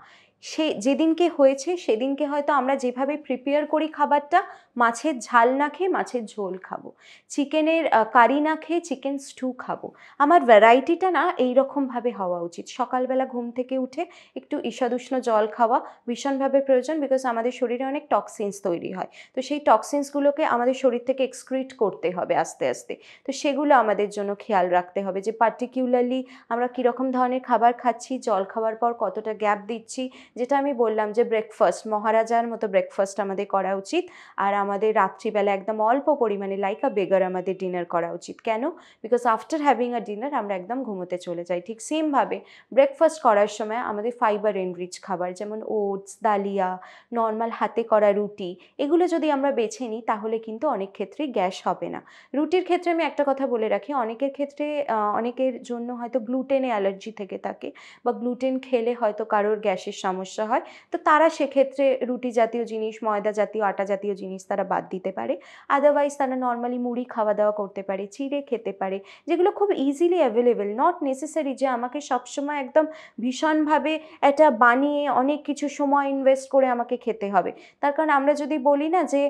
সে যেদিনকে হয়েছে সেদিনকে হয়তো আমরা যেভাবে প্রিপেয়ার করি খাবারটা, মাছের ঝাল না খেয়ে মাছের ঝোল খাবো, চিকেনের কারি না খেয়ে চিকেন স্টু খাবো। আমার ভ্যারাইটিটা না এইরকমভাবে হওয়া উচিত। সকালবেলা ঘুম থেকে উঠে একটু ঈষদুষ্ণ জল খাওয়া ভীষণভাবে প্রয়োজন, বিকজ আমাদের শরীরে অনেক টক্সিনস তৈরি হয়, তো সেই টক্সিনসগুলোকে আমাদের শরীর থেকে এক্সক্রিট করতে হবে আস্তে আস্তে। তো সেগুলো আমাদের জন্য খেয়াল রাখতে হবে যে পার্টিকুলারলি আমরা কীরকম ধরনের খাবার খাচ্ছি, জল খাওয়ার পর কতটা গ্যাপ দিচ্ছি, যেটা আমি বললাম যে ব্রেকফাস্ট মহারাজার মতো ব্রেকফাস্ট আমাদের করা উচিত, আর আমাদের রাত্রিবেলা একদম অল্প পরিমাণে লাইক আ বেগার আমাদের ডিনার করা উচিত। কেন? Because after having a dinner আমরা একদম ঘুমোতে চলে যাই। ঠিক সেমভাবে ব্রেকফাস্ট করার সময় আমাদের ফাইবার এনরিচ খাবার যেমন ওটস, দালিয়া, নর্মাল হাতে করা রুটি, এগুলো যদি আমরা বেছে নিই তাহলে কিন্তু অনেক ক্ষেত্রেই গ্যাস হবে না। রুটির ক্ষেত্রে আমি একটা কথা বলে রাখি, অনেকের ক্ষেত্রে অনেকের জন্য হয়তো গ্লুটেনে অ্যালার্জি থেকে থাকে বা গ্লুটেন খেলে হয়তো কারোর গ্যাসের সমস্যা হয়, তো তারা সেক্ষেত্রে রুটি জাতীয় জিনিস, ময়দা জাতীয়, আটা জাতীয় জিনিস তারা বাদ দিতে পারে। আদারওয়াইজ তারা নর্মালি মুড়ি খাওয়া দাওয়া করতে পারে, চিড়ে খেতে পারে, যেগুলো খুব ইজিলি অ্যাভেলেবেল। নট নেসেসারি যে আমাকে সবসময় একদম ভীষণভাবে এটা বানিয়ে অনেক কিছু সময় ইনভেস্ট করে আমাকে খেতে হবে। তার কারণ আমরা যদি বলি না যে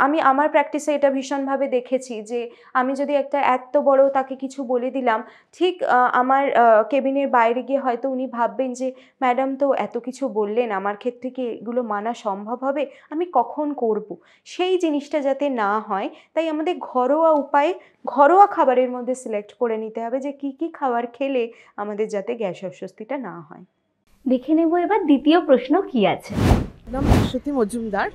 আমি আমার প্র্যাকটিসে এটা ভীষণভাবে দেখেছি যে আমি যদি একটা এত বড় তাকে কিছু বলে দিলাম, ঠিক আমার কেবিনের বাইরে গিয়ে হয়তো উনি ভাববেন যে ম্যাডাম তো এত কিছু বললেন, আমার ক্ষেত্রে কি এগুলো মানা সম্ভব হবে, আমি কখন করব। সেই জিনিসটা যাতে না হয় তাই আমাদের ঘরোয়া উপায়ে ঘরোয়া খাবারের মধ্যে সিলেক্ট করে নিতে হবে যে কি কি খাবার খেলে আমাদের যাতে গ্যাস অস্বস্তিটা না হয়। দেখে নেব এবার দ্বিতীয় প্রশ্ন কি আছে। নাম অশ্বতী মজুমদার।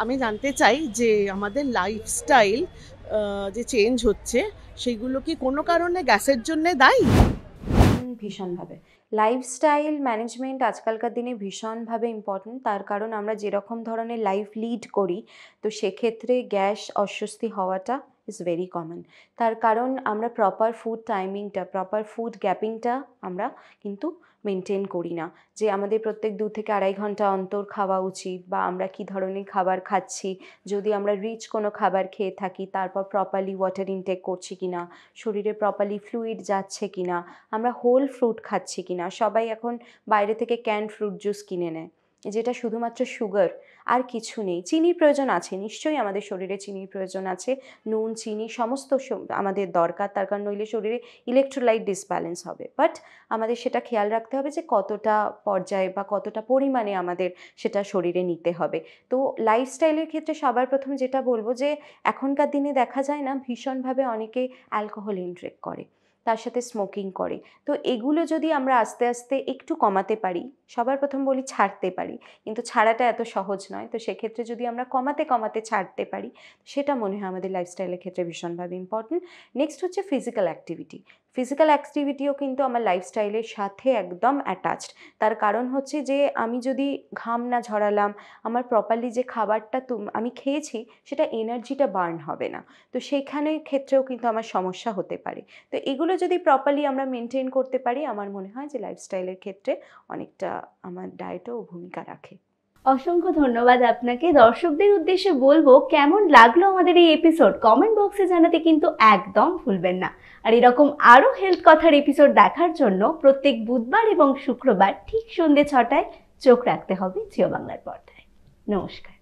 আমি জানতে চাই যে আমাদের লাইফস্টাইল যে চেঞ্জ হচ্ছে সেগুলো কি কোনো কারণে গ্যাসের জন্য দায়ী? ভীষণভাবে লাইফস্টাইল ম্যানেজমেন্ট আজকালকার দিনে ভীষণভাবে ইম্পর্ট্যান্ট। তার কারণ আমরা যেরকম ধরনের লাইফ লিড করি তো সেক্ষেত্রে গ্যাস অস্বস্তি হওয়াটা ইজ ভেরি কমন। তার কারণ আমরা প্রপার ফুড টাইমিংটা, প্রপার ফুড গ্যাপিংটা আমরা কিন্তু মেনটেন করি না, যে আমাদের প্রত্যেক 2 থেকে 2.5 ঘন্টা অন্তর খাওয়া উচিত, বা আমরা কি ধরনের খাবার খাচ্ছি, যদি আমরা রিচ কোনো খাবার খেয়ে থাকি তারপর প্রপারলি ওয়াটার ইনটেক করছি কিনা, শরীরে প্রপারলি ফ্লুইড যাচ্ছে কিনা, আমরা হোল ফ্রুট খাচ্ছি কিনা। সবাই এখন বাইরে থেকে ক্যান ফ্রুট জুস কিনে নেয় যেটা শুধুমাত্র সুগার, আর কিছু নেই। চিনির প্রয়োজন আছে, নিশ্চয়ই আমাদের শরীরে চিনির প্রয়োজন আছে, নুন চিনি সমস্ত আমাদের দরকার, তার কারণ নইলে শরীরে ইলেকট্রোলাইট ডিসব্যালেন্স হবে। বাট আমাদের সেটা খেয়াল রাখতে হবে যে কতটা পর্যায়ে বা কতটা পরিমাণে আমাদের সেটা শরীরে নিতে হবে। তো লাইফস্টাইলের ক্ষেত্রে সবার প্রথম যেটা বলবো যে এখনকার দিনে দেখা যায় না ভীষণভাবে অনেকে অ্যালকোহল ইনটেক করে, তার সাথে স্মোকিং করে। তো এগুলো যদি আমরা আস্তে আস্তে একটু কমাতে পারি, সবার প্রথম বলি ছাড়তে পারি, কিন্তু ছাড়াটা এত সহজ নয়, তো সেক্ষেত্রে যদি আমরা কমাতে কমাতে ছাড়তে পারি সেটা মনে হয় আমাদের লাইফস্টাইলের ক্ষেত্রে ভীষণভাবে ইম্পর্টেন্ট। নেক্সট হচ্ছে ফিজিক্যাল অ্যাক্টিভিটি। ফিজিক্যাল অ্যাক্টিভিটিও কিন্তু আমার লাইফস্টাইলের সাথে একদম অ্যাটাচড। তার কারণ হচ্ছে যে আমি যদি ঘাম না ঝরালাম, আমার প্রপারলি যে খাবারটা আমি খেয়েছি সেটা এনার্জিটা বার্ন হবে না, তো সেইখানে ক্ষেত্রেও কিন্তু আমার সমস্যা হতে পারে। তো এগুলো যদি প্রপারলি আমরা মেনটেন করতে পারি আমার মনে হয় যে লাইফস্টাইলের ক্ষেত্রে অনেকটা আমার ডায়েটও ভূমিকা রাখে। অসংখ্য ধন্যবাদ আপনাকে। দর্শকদের উদ্দেশ্যে বলবো কেমন লাগলো আমাদের এই এপিসোড কমেন্ট বক্সে জানাতে কিন্তু একদম ভুলবেন না। আর এরকম আরও হেলথ কথার এপিসোড দেখার জন্য প্রত্যেক বুধবার এবং শুক্রবার ঠিক সন্ধ্যে 6টায় চোখ রাখতে হবে জিও বাংলার পর্দায়। নমস্কার।